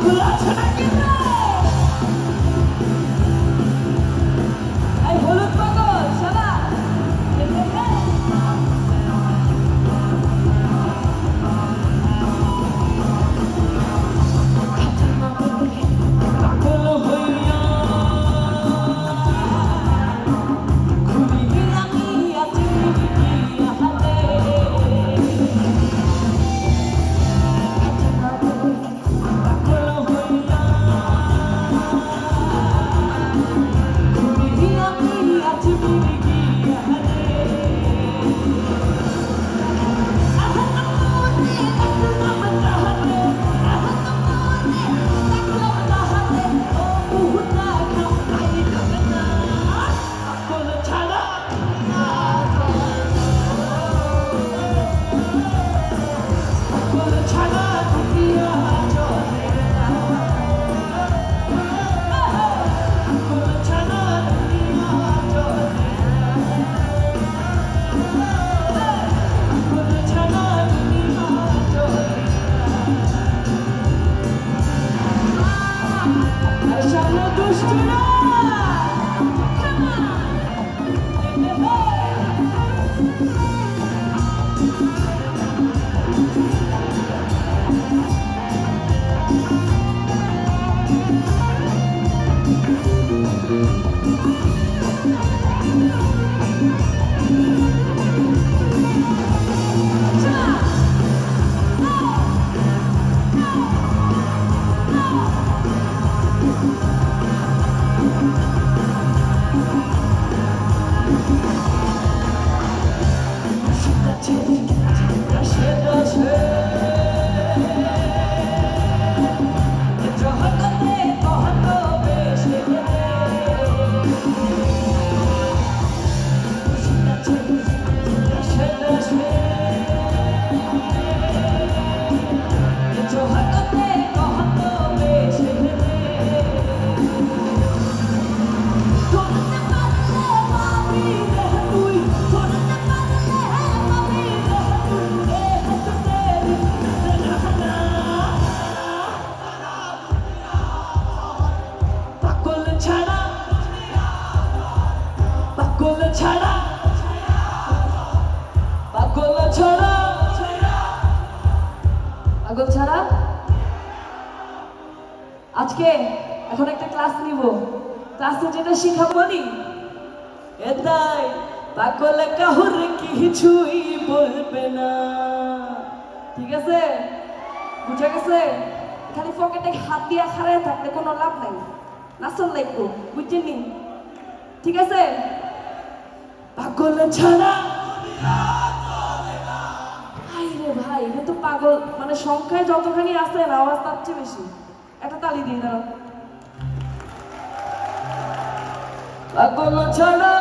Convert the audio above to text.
পাগলগুলো আছে নাকি এই হলুদ পাগল শালা পাগল ছাড়া আজকে এখন একটা ক্লাস নিব ক্লাসে যেটা শিখাবো নি এটাই পাগল কাহুরে কিছুই বলবে না ঠিক আছে বুঝা গেছে খালি পকেটে হাত দিয়ে খাড়ায় থাকলে কোনো লাভ নাই নাচন লাগবো বুঝছেন নি ঠিক আছে পাগল ছাড়া ভাই এটা তো পাগল মানে সংখ্যায় যতখানি আছে না আওয়াজ তার চেয়ে বেশি একটা তালি দিয়ে দাও পাগল ছাড়া